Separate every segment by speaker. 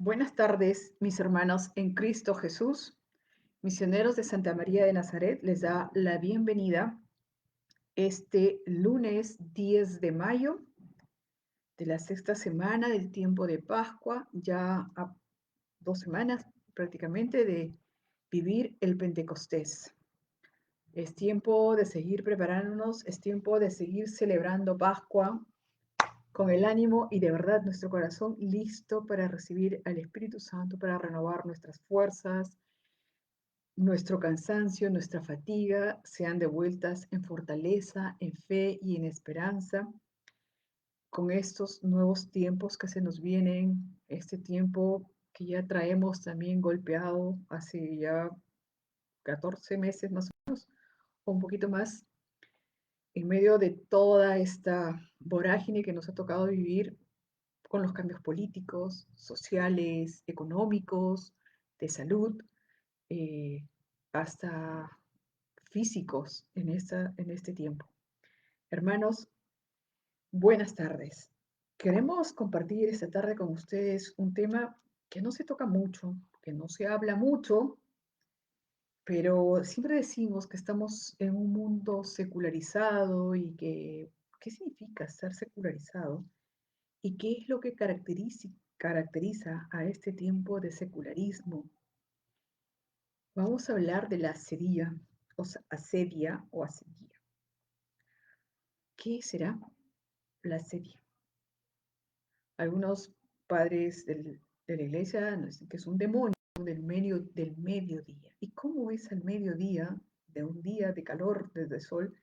Speaker 1: Buenas tardes, mis hermanos en Cristo Jesús. Misioneros de Santa María de Nazaret les da la bienvenida este lunes 10 de mayo de la sexta semana del tiempo de Pascua, ya a 2 semanas prácticamente de vivir el Pentecostés. Es tiempo de seguir preparándonos, es tiempo de seguir celebrando Pascua con el ánimo y de verdad nuestro corazón listo para recibir al Espíritu Santo, para renovar nuestras fuerzas, nuestro cansancio, nuestra fatiga sean devueltas en fortaleza, en fe y en esperanza con estos nuevos tiempos que se nos vienen, este tiempo que ya traemos también golpeado hace ya 14 meses más o menos, o un poquito más, en medio de toda esta vorágine que nos ha tocado vivir con los cambios políticos, sociales, económicos, de salud, eh, hasta físicos en este tiempo. Hermanos, buenas tardes. Queremos compartir esta tarde con ustedes un tema que no se toca mucho, que no se habla mucho, pero siempre decimos que estamos en un mundo secularizado y que, ¿qué significa ser secularizado? ¿Y qué es lo que caracteriza a este tiempo de secularismo? Vamos a hablar de la asedia, asedia o asedia. ¿Qué será la asedia? Algunos padres de la iglesia nos dicen que es un demonio del mediodía. ¿Y cómo es el mediodía de un día de calor desde el sol?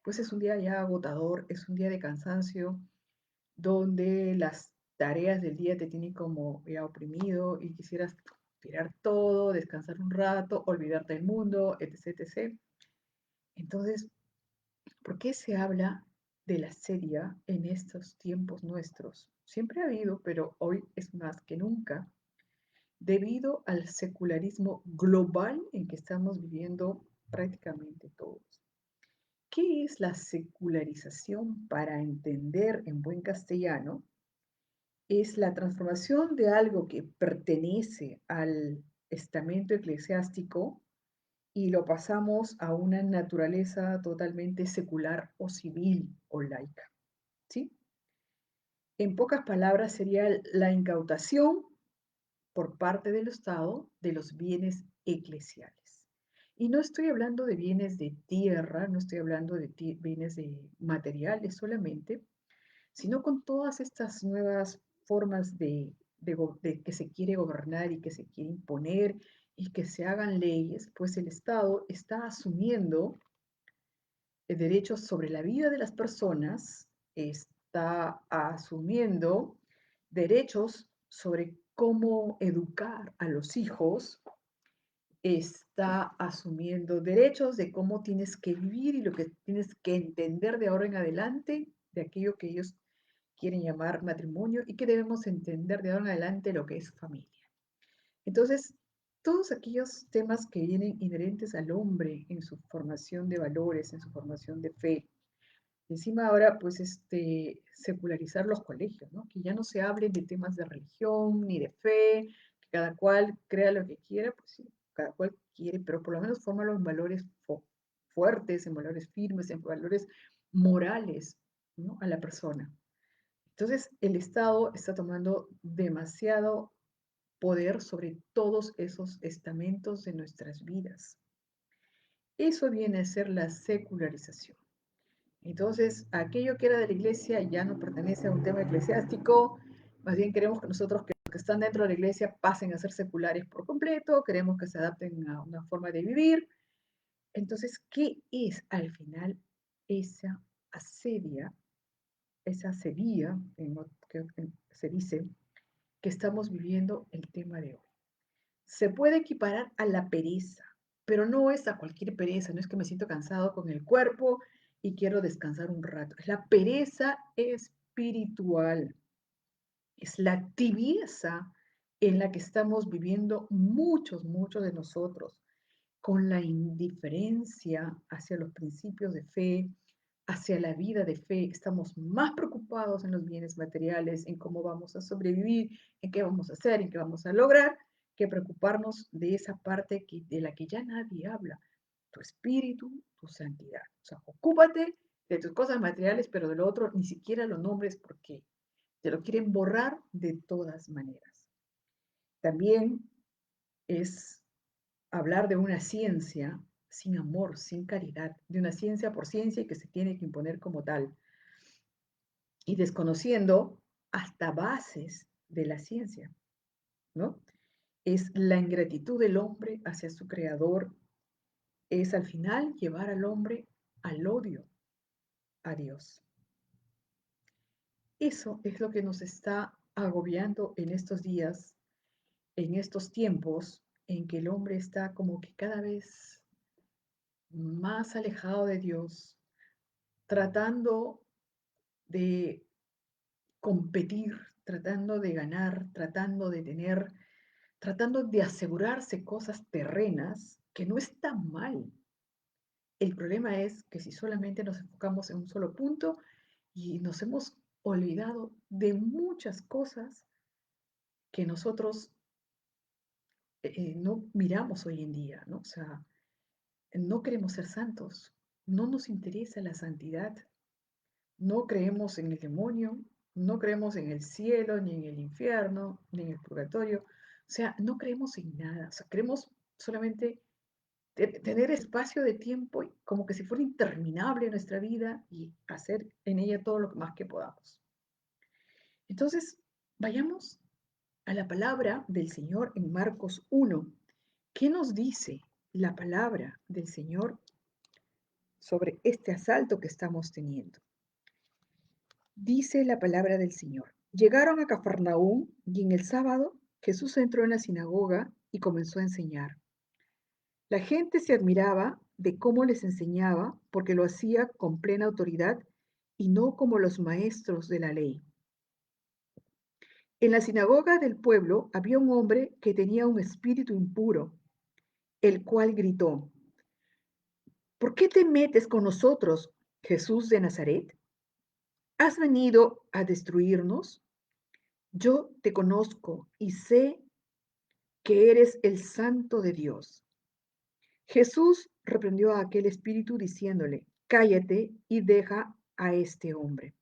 Speaker 1: Pues es un día ya agotador, es un día de cansancio, donde las tareas del día te tienen como ya oprimido y quisieras tirar todo, descansar un rato, olvidarte del mundo, etc, etc. Entonces, ¿por qué se habla de la serie en estos tiempos nuestros? Siempre ha habido, pero hoy es más que nunca, debido al secularismo global en que estamos viviendo prácticamente todos. ¿Qué es la secularización para entender en buen castellano? Es la transformación de algo que pertenece al estamento eclesiástico y lo pasamos a una naturaleza totalmente secular o civil o laica, ¿sí? En pocas palabras sería la incautación por parte del Estado de los bienes eclesiales. Y no estoy hablando de bienes de tierra, no estoy hablando de bienes de materiales solamente, sino con todas estas nuevas formas de que se quiere gobernar y que se quiere imponer y que se hagan leyes, pues el Estado está asumiendo derechos sobre la vida de las personas, está asumiendo derechos sobre cómo educar a los hijos, está asumiendo derechos de cómo tienes que vivir y lo que tienes que entender de ahora en adelante de aquello que ellos quieren llamar matrimonio y que debemos entender de ahora en adelante lo que es familia. Entonces, todos aquellos temas que vienen inherentes al hombre en su formación de valores, en su formación de fe. Encima ahora, pues, secularizar los colegios, ¿no? Que ya no se hable de temas de religión ni de fe, que cada cual crea lo que quiera, pues sí, cada cual quiere, pero por lo menos forma los valores fuertes, en valores firmes, en valores morales, ¿no? A la persona. Entonces, el Estado está tomando demasiado poder sobre todos esos estamentos de nuestras vidas. Eso viene a ser la secularización. Entonces, aquello que era de la iglesia ya no pertenece a un tema eclesiástico, más bien queremos que nosotros que los que están dentro de la iglesia pasen a ser seculares por completo, queremos que se adapten a una forma de vivir. Entonces, ¿qué es al final esa asedia, esa sedía, que se dice, que estamos viviendo el tema de hoy? Se puede equiparar a la pereza, pero no es a cualquier pereza, no es que me siento cansado con el cuerpo y quiero descansar un rato. Es la pereza espiritual, es la tibieza en la que estamos viviendo muchos de nosotros, con la indiferencia hacia los principios de fe, hacia la vida de fe, estamos más preocupados en los bienes materiales, en cómo vamos a sobrevivir, en qué vamos a hacer, en qué vamos a lograr, que preocuparnos de esa parte de la que ya nadie habla, tu espíritu, tu santidad. O sea, ocúpate de tus cosas materiales, pero de lo otro ni siquiera lo nombres porque te lo quieren borrar de todas maneras. También es hablar de una ciencia sin amor, sin caridad, de una ciencia por ciencia y que se tiene que imponer como tal, y desconociendo hasta bases de la ciencia, ¿no? Es la ingratitud del hombre hacia su creador, es al final llevar al hombre al odio a Dios. Eso es lo que nos está agobiando en estos días, en estos tiempos en que el hombre está como que cada vez más alejado de Dios, tratando de competir, tratando de ganar, tratando de tener, tratando de asegurarse cosas terrenas que no está mal. El problema es que si solamente nos enfocamos en un solo punto y nos hemos olvidado de muchas cosas que nosotros no miramos hoy en día, ¿no? O sea, no queremos ser santos, no nos interesa la santidad, no creemos en el demonio, no creemos en el cielo, ni en el infierno, ni en el purgatorio. O sea, no creemos en nada. O sea, queremos solamente tener espacio de tiempo como que si fuera interminable nuestra vida y hacer en ella todo lo más que podamos. Entonces, vayamos a la palabra del Señor en Marcos 1. ¿Qué nos dice la palabra del Señor sobre este asalto que estamos teniendo? Dice la palabra del Señor. Llegaron a Cafarnaúm y en el sábado Jesús entró en la sinagoga y comenzó a enseñar. La gente se admiraba de cómo les enseñaba porque lo hacía con plena autoridad y no como los maestros de la ley. En la sinagoga del pueblo había un hombre que tenía un espíritu impuro, el cual gritó, ¿por qué te metes con nosotros, Jesús de Nazaret? ¿Has venido a destruirnos? Yo te conozco y sé que eres el santo de Dios. Jesús reprendió a aquel espíritu diciéndole, cállate y deja a este hombre.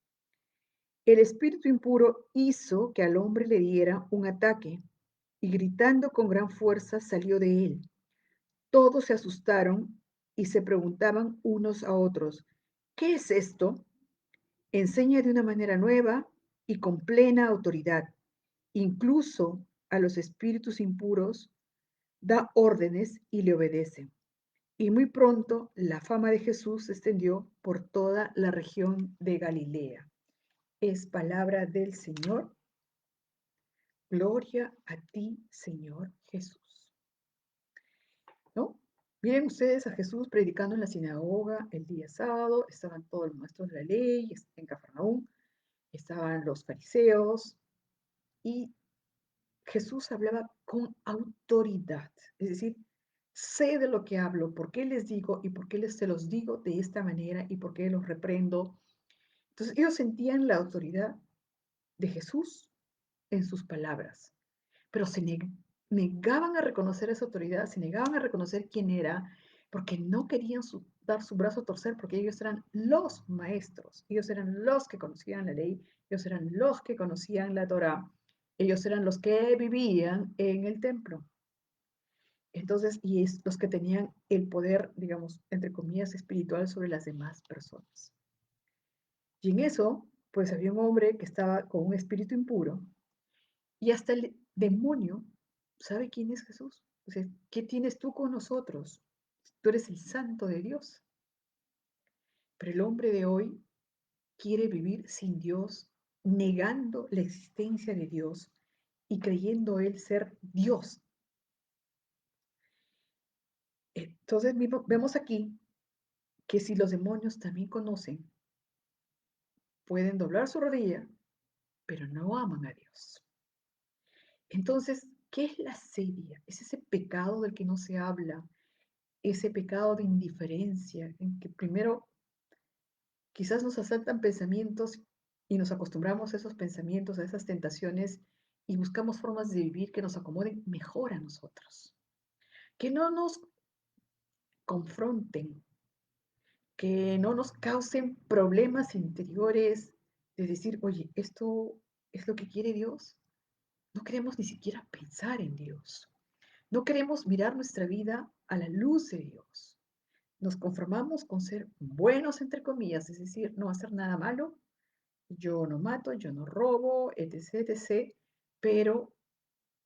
Speaker 1: El espíritu impuro hizo que al hombre le diera un ataque y gritando con gran fuerza salió de él. Todos se asustaron y se preguntaban unos a otros, ¿qué es esto? Enseña de una manera nueva y con plena autoridad. Incluso a los espíritus impuros da órdenes y le obedecen. Y muy pronto la fama de Jesús se extendió por toda la región de Galilea. Es palabra del Señor. Gloria a ti, Señor Jesús. ¿No? Miren ustedes a Jesús predicando en la sinagoga el día sábado. Estaban todos los maestros de la ley en Cafarnaúm. Estaban los fariseos. Y Jesús hablaba con autoridad. Es decir, sé de lo que hablo, por qué les digo y por qué se los digo de esta manera y por qué los reprendo. Entonces ellos sentían la autoridad de Jesús en sus palabras, pero se negaban a reconocer esa autoridad, se negaban a reconocer quién era, porque no querían dar su brazo a torcer, porque ellos eran los maestros, ellos eran los que conocían la ley, ellos eran los que conocían la Torá, ellos eran los que vivían en el templo. Entonces, y es los que tenían el poder, digamos, entre comillas, espiritual sobre las demás personas. Y en eso, pues había un hombre que estaba con un espíritu impuro y hasta el demonio sabe quién es Jesús. O sea, ¿qué tienes tú con nosotros? Tú eres el santo de Dios. Pero el hombre de hoy quiere vivir sin Dios, negando la existencia de Dios y creyendo él ser Dios. Entonces vemos aquí que si los demonios también conocen, pueden doblar su rodilla, pero no aman a Dios. Entonces, ¿qué es la sedia? Es ese pecado del que no se habla, ese pecado de indiferencia, en que primero Quizás nos asaltan pensamientos y nos acostumbramos a esos pensamientos, a esas tentaciones y buscamos formas de vivir que nos acomoden mejor a nosotros, que no nos confronten, que no nos causen problemas interiores de decir, oye, ¿esto es lo que quiere Dios? No queremos ni siquiera pensar en Dios. No queremos mirar nuestra vida a la luz de Dios. Nos conformamos con ser buenos, entre comillas, es decir, no hacer nada malo. Yo no mato, yo no robo, etc., etc., pero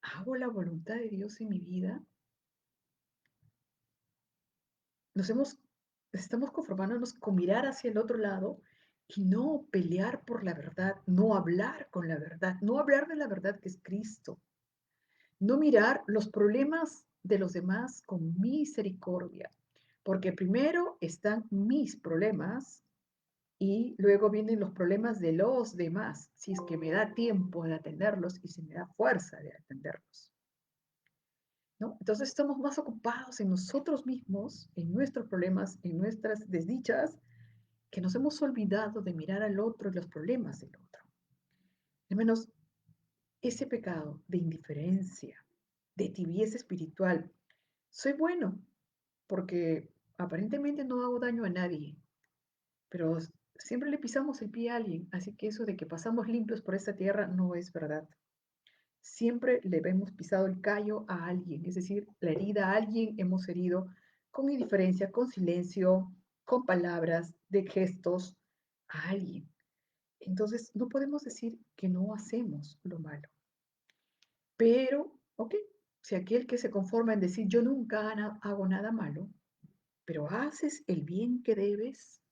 Speaker 1: hago la voluntad de Dios en mi vida. Nos hemos, estamos conformándonos con mirar hacia el otro lado y no pelear por la verdad, no hablar con la verdad, no hablar de la verdad que es Cristo, no mirar los problemas de los demás con misericordia, porque primero están mis problemas y luego vienen los problemas de los demás, si es que me da tiempo de atenderlos y si me da fuerza de atenderlos, ¿no? Entonces estamos más ocupados en nosotros mismos, en nuestros problemas, en nuestras desdichas, que nos hemos olvidado de mirar al otro y los problemas del otro. Al menos ese pecado de indiferencia, de tibieza espiritual, soy bueno porque aparentemente no hago daño a nadie, pero siempre le pisamos el pie a alguien, así que eso de que pasamos limpios por esta tierra no es verdad. Siempre le hemos pisado el callo a alguien, es decir, la herida a alguien hemos herido con indiferencia, con silencio, con palabras, de gestos a alguien. Entonces, no podemos decir que no hacemos lo malo. Pero, ok, si aquel que se conforma en decir yo nunca hago nada malo, pero haces el bien que debes,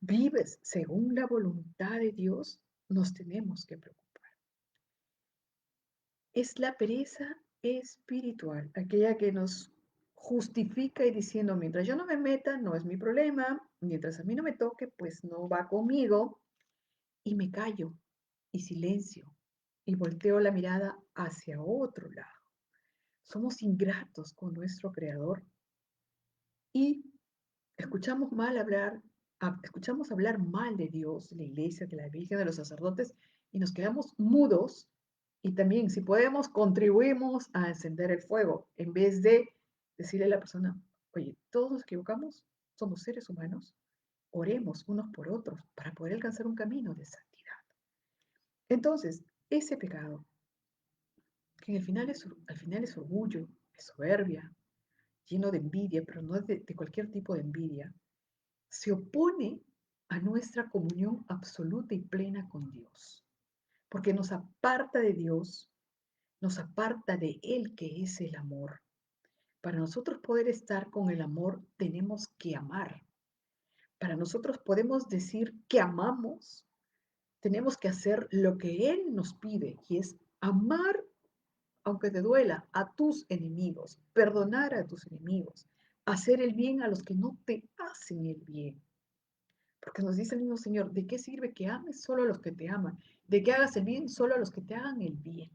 Speaker 1: vives según la voluntad de Dios, nos tenemos que preocupar. Es la pereza espiritual, aquella que nos justifica y diciendo, mientras yo no me meta, no es mi problema, mientras a mí no me toque, pues no va conmigo, y me callo y silencio y volteo la mirada hacia otro lado. Somos ingratos con nuestro Creador y escuchamos hablar mal de Dios, de la iglesia, de la Virgen, de los sacerdotes, y nos quedamos mudos. Y también, si podemos, contribuimos a encender el fuego, en vez de decirle a la persona, oye, todos nos equivocamos, somos seres humanos, oremos unos por otros para poder alcanzar un camino de santidad. Entonces, ese pecado, que al final es orgullo, es soberbia, lleno de envidia, pero no es de cualquier tipo de envidia, se opone a nuestra comunión absoluta y plena con Dios, porque nos aparta de Dios, nos aparta de Él que es el amor. Para nosotros poder estar con el amor, tenemos que amar. Para nosotros podemos decir que amamos, tenemos que hacer lo que Él nos pide, y es amar, aunque te duela, a tus enemigos, perdonar a tus enemigos, hacer el bien a los que no te hacen el bien. Porque nos dice el mismo Señor, ¿de qué sirve que ames solo a los que te aman? ¿De que hagas el bien solo a los que te hagan el bien?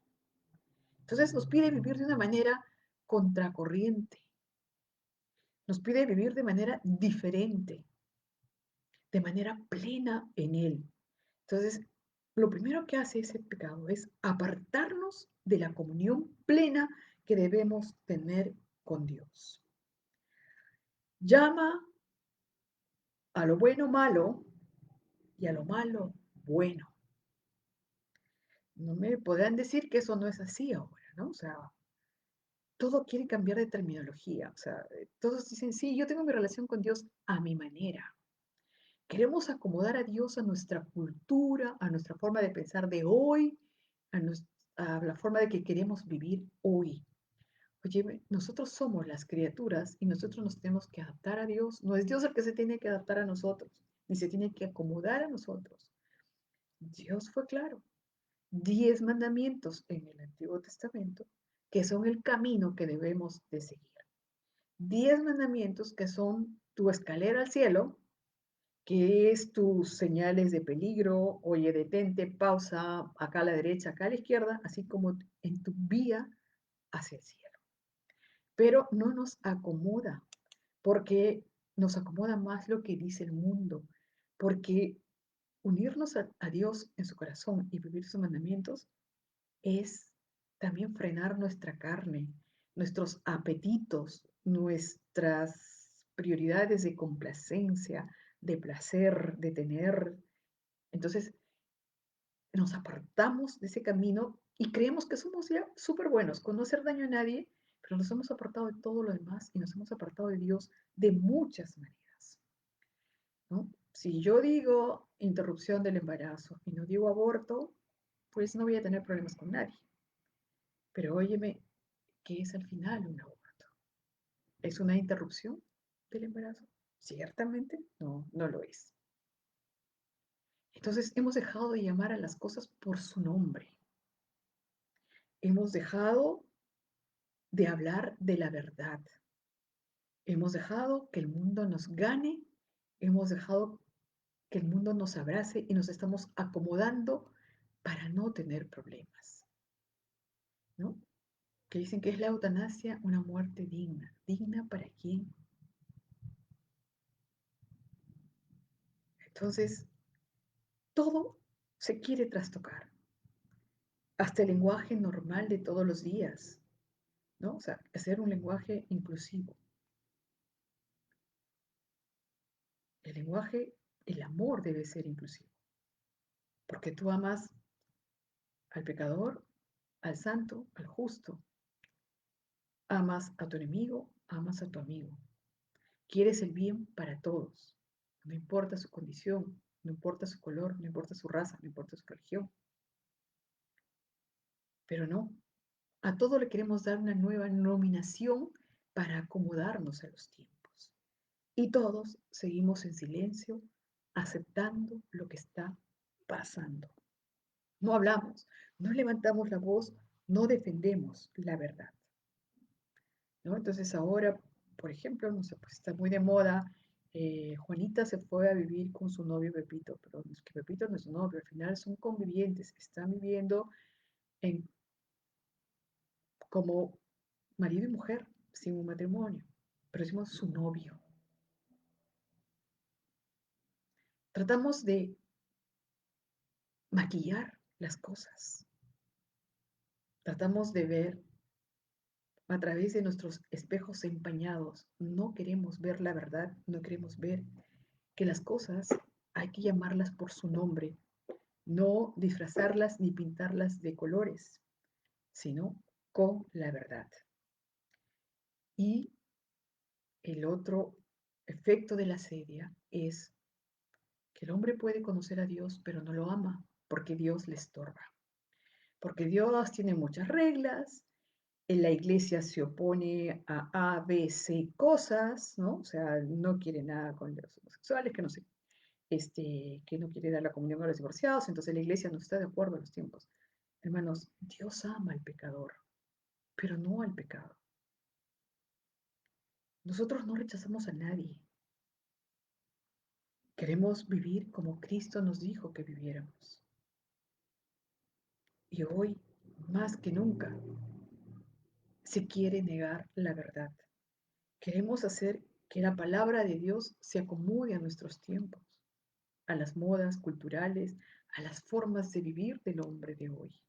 Speaker 1: Entonces nos pide vivir de una manera contracorriente, nos pide vivir de manera diferente, de manera plena en Él. Entonces, lo primero que hace ese pecado es apartarnos de la comunión plena que debemos tener con Dios. Llama a lo bueno malo y a lo malo bueno. No me podrán decir que eso no es así ahora, ¿no? O sea, todo quiere cambiar de terminología. O sea, todos dicen, sí, yo tengo mi relación con Dios a mi manera. Queremos acomodar a Dios a nuestra cultura, a nuestra forma de pensar de hoy, a la forma de que queremos vivir hoy. Oye, nosotros somos las criaturas y nosotros nos tenemos que adaptar a Dios. No es Dios el que se tiene que adaptar a nosotros, ni se tiene que acomodar a nosotros. Dios fue claro. 10 mandamientos en el Antiguo Testamento que son el camino que debemos de seguir. 10 mandamientos que son tu escalera al cielo, que es tus señales de peligro, oye, detente, pausa, acá a la derecha, acá a la izquierda, así como en tu vía hacia el cielo. Pero no nos acomoda, porque nos acomoda más lo que dice el mundo, porque unirnos a Dios en su corazón y vivir sus mandamientos es también frenar nuestra carne, nuestros apetitos, nuestras prioridades de complacencia, de placer, de tener. Entonces, nos apartamos de ese camino y creemos que somos ya súper buenos, con no hacer daño a nadie, pero nos hemos apartado de todo lo demás y nos hemos apartado de Dios de muchas maneras, ¿no? Si yo digo interrupción del embarazo y no digo aborto, pues no voy a tener problemas con nadie. Pero óyeme, ¿qué es al final un aborto? ¿Es una interrupción del embarazo? Ciertamente no, no lo es. Entonces hemos dejado de llamar a las cosas por su nombre. Hemos dejado de hablar de la verdad. Hemos dejado que el mundo nos gane. Hemos dejado que el mundo nos abrace y nos estamos acomodando para no tener problemas, ¿no? Que dicen que es la eutanasia una muerte digna. ¿Digna para quién? Entonces, todo se quiere trastocar, hasta el lenguaje normal de todos los días, ¿no? O sea, hacer un lenguaje inclusivo. El lenguaje, el amor debe ser inclusivo, porque tú amas al pecador, al santo, al justo. Amas a tu enemigo, amas a tu amigo. Quieres el bien para todos. No importa su condición, no importa su color, no importa su raza, no importa su religión. Pero no, a todo le queremos dar una nueva nominación para acomodarnos a los tiempos. Y todos seguimos en silencio, aceptando lo que está pasando. No hablamos, no levantamos la voz, no defendemos la verdad, ¿no? Entonces ahora, por ejemplo, no sé, pues está muy de moda, Juanita se fue a vivir con su novio Pepito, pero es que Pepito no es su novio, al final son convivientes, están viviendo en, como marido y mujer, sin un matrimonio, pero decimos su novio. Tratamos de maquillar las cosas, tratamos de ver a través de nuestros espejos empañados, no queremos ver la verdad, no queremos ver que las cosas hay que llamarlas por su nombre, no disfrazarlas ni pintarlas de colores, sino con la verdad. Y el otro efecto de la sedia es que el hombre puede conocer a Dios, pero no lo ama, porque Dios le estorba. Porque Dios tiene muchas reglas, en la iglesia se opone a B, C cosas, ¿no? O sea, no quiere nada con los homosexuales, que no sé, que no quiere dar la comunión a los divorciados, entonces la iglesia no está de acuerdo en los tiempos. Hermanos, Dios ama al pecador, pero no al pecado. Nosotros no rechazamos a nadie. Queremos vivir como Cristo nos dijo que viviéramos. Y hoy, más que nunca, se quiere negar la verdad. Queremos hacer que la palabra de Dios se acomode a nuestros tiempos, a las modas culturales, a las formas de vivir del hombre de hoy.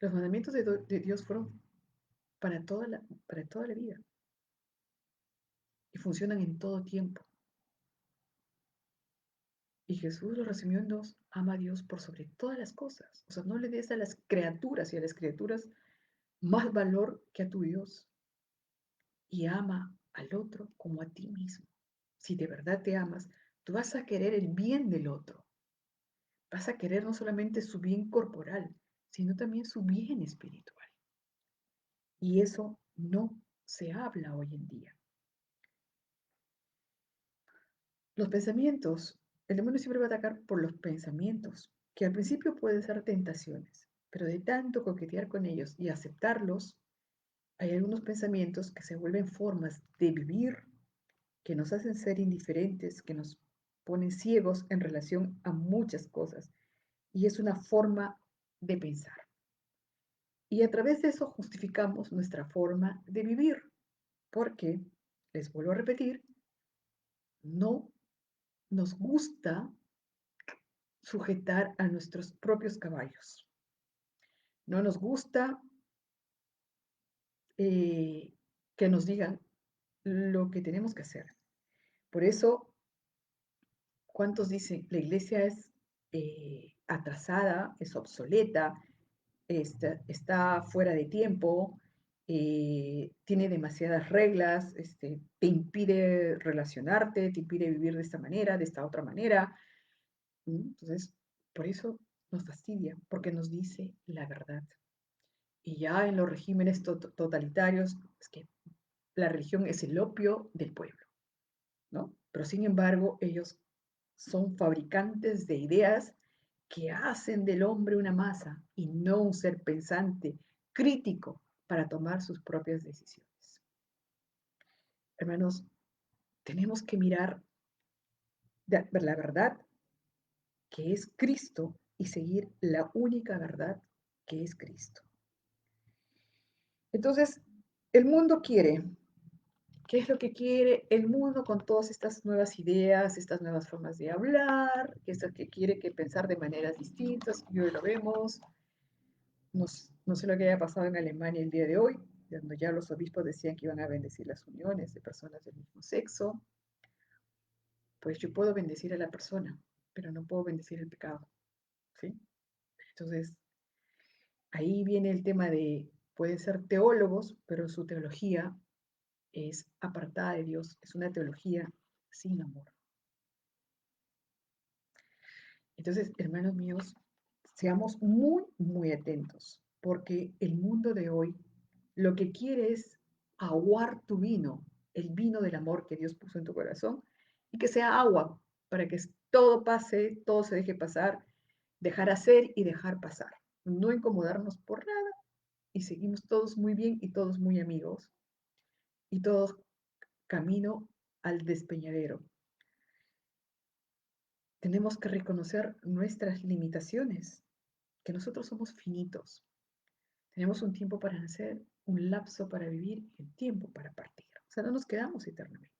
Speaker 1: Los mandamientos de Dios fueron para toda la vida y funcionan en todo tiempo. Y Jesús lo resumió en dos: ama a Dios por sobre todas las cosas. O sea, no le des a las criaturas y a las criaturas más valor que a tu Dios. Y ama al otro como a ti mismo. Si de verdad te amas, tú vas a querer el bien del otro. Vas a querer no solamente su bien corporal, sino también su bien espiritual. Y eso no se habla hoy en día. Los pensamientos, el demonio siempre va a atacar por los pensamientos, que al principio pueden ser tentaciones, pero de tanto coquetear con ellos y aceptarlos, hay algunos pensamientos que se vuelven formas de vivir, que nos hacen ser indiferentes, que nos ponen ciegos en relación a muchas cosas. Y es una forma de pensar. Y a través de eso justificamos nuestra forma de vivir, porque les vuelvo a repetir, no nos gusta sujetar a nuestros propios caballos. No nos gusta que nos digan lo que tenemos que hacer. Por eso, ¿cuántos dicen la iglesia es atrasada, es obsoleta, está fuera de tiempo, tiene demasiadas reglas, te impide relacionarte, te impide vivir de esta manera, de esta otra manera? Entonces, por eso nos fastidia, porque nos dice la verdad. Y ya en los regímenes totalitarios, es que la religión es el opio del pueblo, ¿no? Pero sin embargo, ellos son fabricantes de ideas que hacen del hombre una masa y no un ser pensante, crítico, para tomar sus propias decisiones. Hermanos, tenemos que mirar la verdad que es Cristo y seguir la única verdad que es Cristo. Entonces, el mundo quiere. ¿Qué es lo que quiere el mundo con todas estas nuevas ideas, estas nuevas formas de hablar? ¿Qué es lo que quiere que pensar de maneras distintas? Y hoy lo vemos. No sé lo que haya pasado en Alemania el día de hoy, donde ya los obispos decían que iban a bendecir las uniones de personas del mismo sexo. Pues yo puedo bendecir a la persona, pero no puedo bendecir el pecado, ¿sí? Entonces, ahí viene el tema de, pueden ser teólogos, pero su teología es apartada de Dios, es una teología sin amor. Entonces, hermanos míos, seamos muy, muy atentos, porque el mundo de hoy lo que quiere es aguar tu vino, el vino del amor que Dios puso en tu corazón, y que sea agua, para que todo pase, todo se deje pasar, dejar hacer y dejar pasar, no incomodarnos por nada, y seguimos todos muy bien y todos muy amigos, y todos camino al despeñadero. Tenemos que reconocer nuestras limitaciones, que nosotros somos finitos. Tenemos un tiempo para nacer, un lapso para vivir y un tiempo para partir. O sea, no nos quedamos eternamente.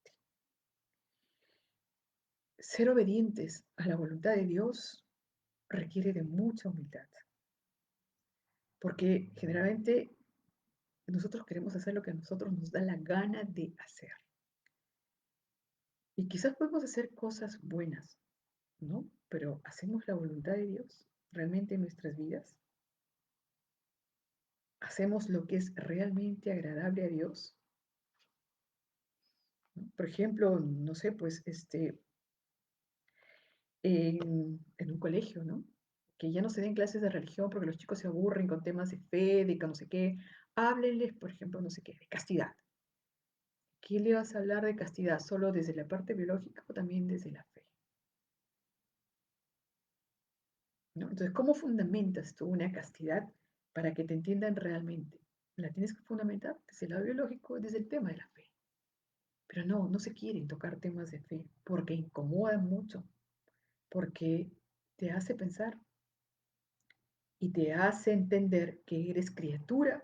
Speaker 1: Ser obedientes a la voluntad de Dios requiere de mucha humildad, porque generalmente nosotros queremos hacer lo que a nosotros nos da la gana de hacer. Y quizás podemos hacer cosas buenas, ¿no? Pero ¿hacemos la voluntad de Dios realmente en nuestras vidas? ¿Hacemos lo que es realmente agradable a Dios? ¿No? Por ejemplo, no sé, pues en un colegio, ¿no? Que ya no se den clases de religión porque los chicos se aburren con temas de fe, de que no sé qué. Háblenles, por ejemplo, no sé qué, de castidad. ¿Qué le vas a hablar de castidad? ¿Solo desde la parte biológica o también desde la fe? ¿No? Entonces, ¿cómo fundamentas tú una castidad para que te entiendan realmente? La tienes que fundamentar desde el lado biológico, desde el tema de la fe. Pero no, no se quieren tocar temas de fe porque incomodan mucho, porque te hace pensar y te hace entender que eres criatura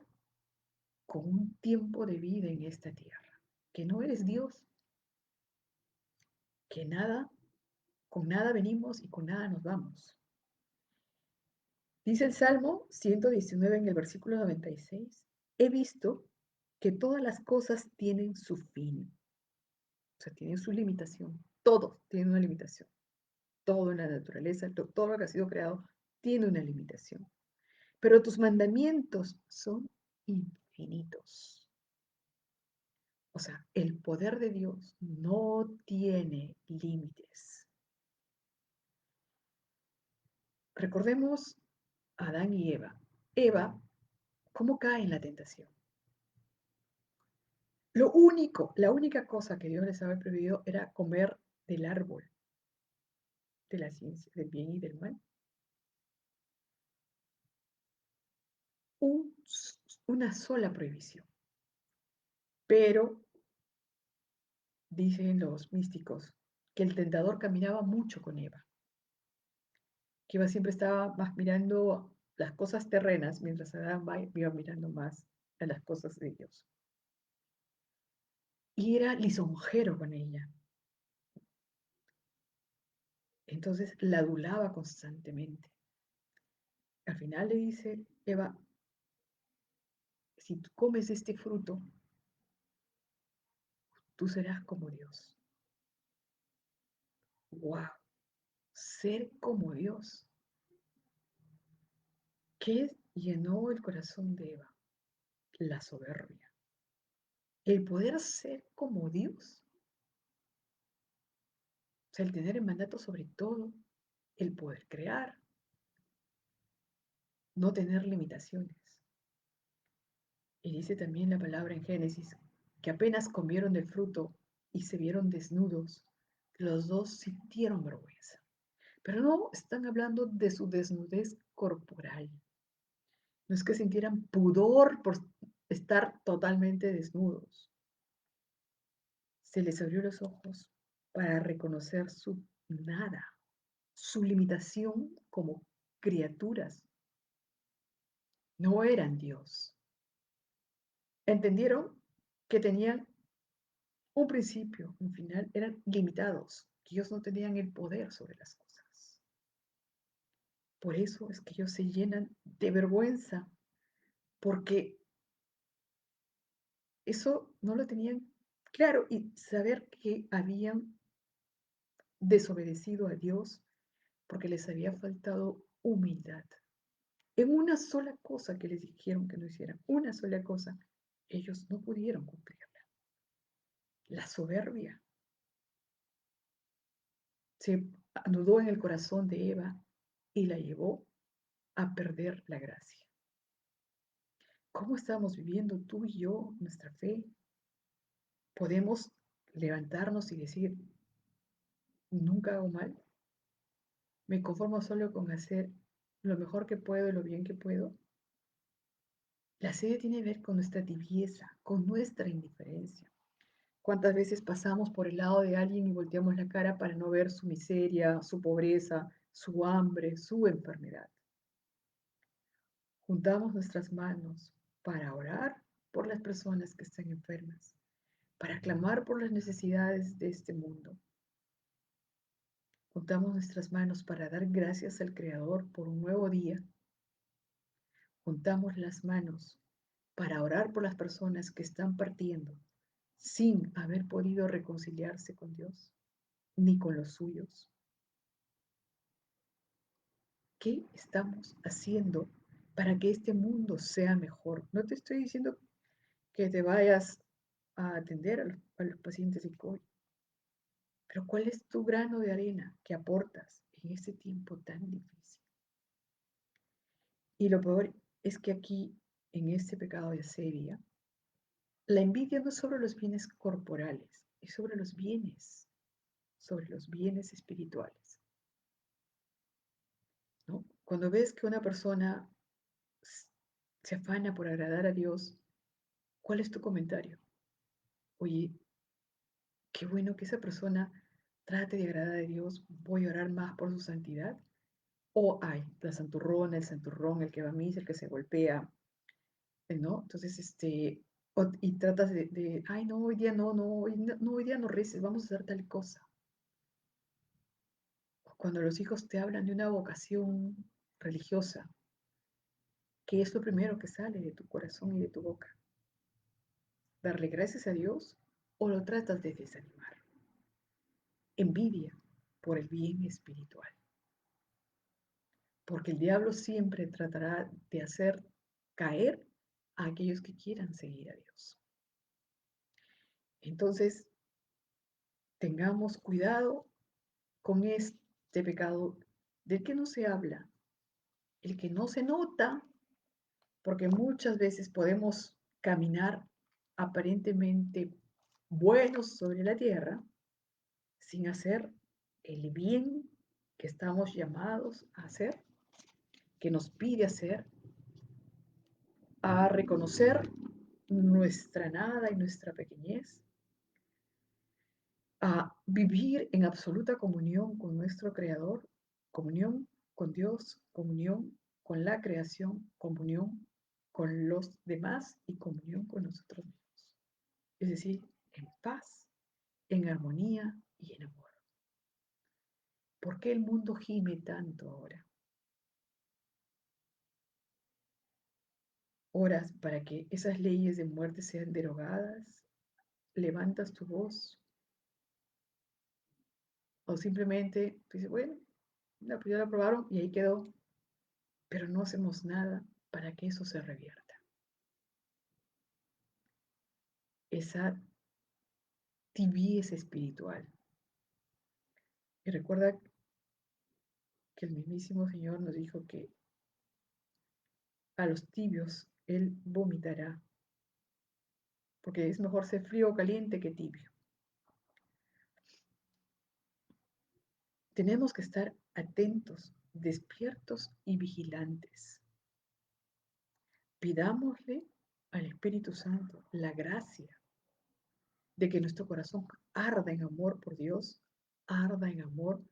Speaker 1: con un tiempo de vida en esta tierra, que no eres Dios, que nada, con nada venimos y con nada nos vamos. Dice el Salmo 119 en el versículo 96, he visto que todas las cosas tienen su fin, o sea, tienen su limitación, todo tiene una limitación, todo en la naturaleza, todo lo que ha sido creado tiene una limitación, pero tus mandamientos son infinitos. O sea, el poder de Dios no tiene límites. Recordemos a Adán y Eva. Eva, ¿cómo cae en la tentación? La única cosa que Dios les había prohibido era comer del árbol de la ciencia del bien y del mal. Un, una sola prohibición. Pero, dicen los místicos, que el tentador caminaba mucho con Eva. Que Eva siempre estaba más mirando las cosas terrenas, mientras Adán iba mirando más a las cosas de Dios. y era lisonjero con ella. Entonces la adulaba constantemente. Al final le dice, Eva, si tú comes este fruto, tú serás como Dios. ¡Wow! Ser como Dios. ¿Qué llenó el corazón de Eva? La soberbia. El poder ser como Dios. O sea, el tener el mandato sobre todo, el poder crear, no tener limitaciones. Y dice también la palabra en Génesis que apenas comieron del fruto y se vieron desnudos, los dos sintieron vergüenza. Pero no están hablando de su desnudez corporal. No es que sintieran pudor por estar totalmente desnudos. Se les abrió los ojos para reconocer su nada, su limitación como criaturas. No eran Dios. Entendieron que tenían un principio, un final, eran limitados, que ellos no tenían el poder sobre las cosas. Por eso es que ellos se llenan de vergüenza, porque eso no lo tenían claro y saber que habían desobedecido a Dios porque les había faltado humildad. En una sola cosa que les dijeron que no hicieran, una sola cosa, ellos no pudieron cumplirla. La soberbia se anudó en el corazón de Eva y la llevó a perder la gracia. ¿Cómo estamos viviendo tú y yo nuestra fe? ¿Podemos levantarnos y decir, nunca hago mal? ¿Me conformo solo con hacer lo mejor que puedo y lo bien que puedo? La sed tiene que ver con nuestra tibieza, con nuestra indiferencia. ¿Cuántas veces pasamos por el lado de alguien y volteamos la cara para no ver su miseria, su pobreza, su hambre, su enfermedad? Juntamos nuestras manos para orar por las personas que están enfermas, para clamar por las necesidades de este mundo. Juntamos nuestras manos para dar gracias al Creador por un nuevo día. Juntamos las manos para orar por las personas que están partiendo sin haber podido reconciliarse con Dios ni con los suyos. ¿Qué estamos haciendo para que este mundo sea mejor? No te estoy diciendo que te vayas a atender a los pacientes de COVID, pero ¿cuál es tu grano de arena que aportas en este tiempo tan difícil? Y lo peor es que aquí, en este pecado de asedia, la envidia no es sobre los bienes corporales, es sobre los bienes espirituales, ¿no? Cuando ves que una persona se afana por agradar a Dios, ¿cuál es tu comentario? Oye, qué bueno que esa persona trate de agradar a Dios, voy a orar más por su santidad. O hay la santurrona, el santurrón, el que va a misa, el que se golpea, ¿no? Entonces, y tratas ay, no, hoy día no, no, hoy día no reces, vamos a hacer tal cosa. Cuando los hijos te hablan de una vocación religiosa, ¿qué es lo primero que sale de tu corazón y de tu boca? ¿Darle gracias a Dios o lo tratas de desanimar? Envidia por el bien espiritual. Porque el diablo siempre tratará de hacer caer a aquellos que quieran seguir a Dios. Entonces, tengamos cuidado con este pecado del que no se habla, el que no se nota, porque muchas veces podemos caminar aparentemente buenos sobre la tierra sin hacer el bien que estamos llamados a hacer, que nos pide hacer, a reconocer nuestra nada y nuestra pequeñez, a vivir en absoluta comunión con nuestro Creador, comunión con Dios, comunión con la creación, comunión con los demás y comunión con nosotros mismos. Es decir, en paz, en armonía y en amor. ¿Por qué el mundo gime tanto ahora? Oras para que esas leyes de muerte sean derogadas, levantas tu voz o simplemente dices, bueno, pues ya lo aprobaron y ahí quedó, pero no hacemos nada para que eso se revierta. Esa tibieza espiritual. Y recuerda que el mismísimo Señor nos dijo que a los tibios Él vomitará, porque es mejor ser frío o caliente que tibio. Tenemos que estar atentos, despiertos y vigilantes. Pidámosle al Espíritu Santo la gracia de que nuestro corazón arda en amor por Dios, arda en amor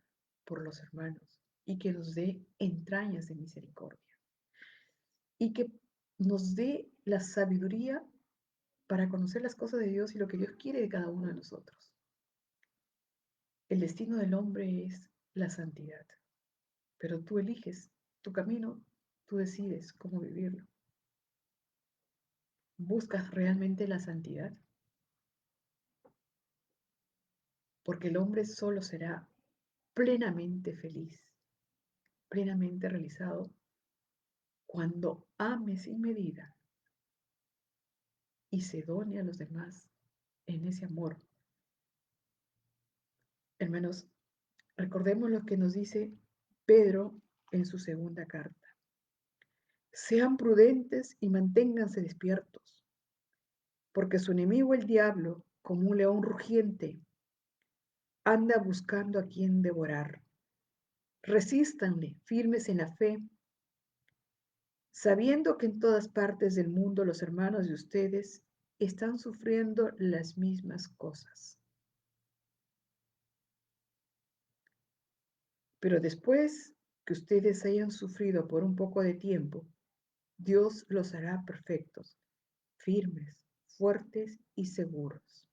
Speaker 1: por los hermanos y que nos dé entrañas de misericordia y que nos dé la sabiduría para conocer las cosas de Dios y lo que Dios quiere de cada uno de nosotros. El destino del hombre es la santidad, pero tú eliges tu camino, tú decides cómo vivirlo. ¿Buscas realmente la santidad? Porque el hombre solo será plenamente feliz, plenamente realizado, cuando ame sin medida y se done a los demás en ese amor. Hermanos, recordemos lo que nos dice Pedro en su segunda carta. Sean prudentes y manténganse despiertos, porque su enemigo el diablo, como un león rugiente, anda buscando a quien devorar. Resístanle, firmes en la fe, sabiendo que en todas partes del mundo los hermanos de ustedes están sufriendo las mismas cosas. Pero después que ustedes hayan sufrido por un poco de tiempo, Dios los hará perfectos, firmes, fuertes y seguros.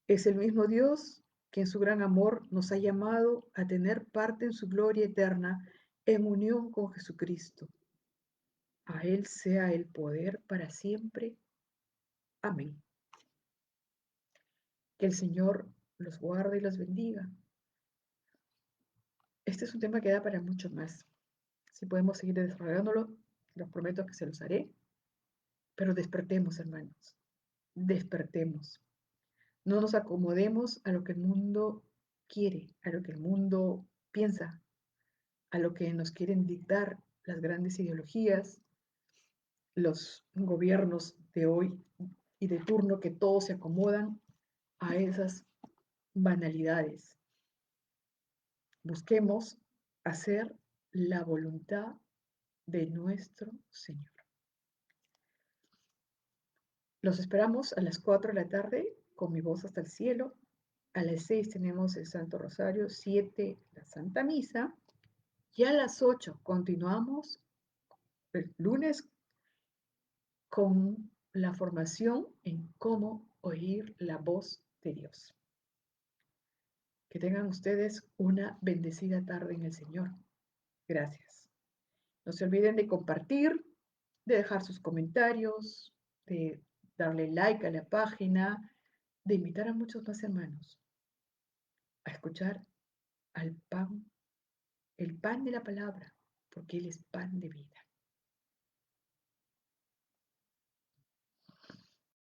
Speaker 1: Es el mismo Dios que en su gran amor nos ha llamado a tener parte en su gloria eterna en unión con Jesucristo. A Él sea el poder para siempre. Amén. Que el Señor los guarde y los bendiga. Este es un tema que da para mucho más. Si podemos seguir desarrollándolo, les prometo que se los haré. Pero despertemos, hermanos. Despertemos. No nos acomodemos a lo que el mundo quiere, a lo que el mundo piensa, a lo que nos quieren dictar las grandes ideologías, los gobiernos de hoy y de turno que todos se acomodan a esas banalidades. Busquemos hacer la voluntad de nuestro Señor. Los esperamos a las 4 de la tarde con mi voz hasta el cielo. A las 6 tenemos el Santo Rosario, 7 la Santa Misa y a las 8 continuamos el lunes con la formación en cómo oír la voz de Dios. Que tengan ustedes una bendecida tarde en el Señor. Gracias. No se olviden de compartir, de dejar sus comentarios, de darle like a la página, de invitar a muchos más hermanos a escuchar al pan, el pan de la palabra, porque Él es pan de vida.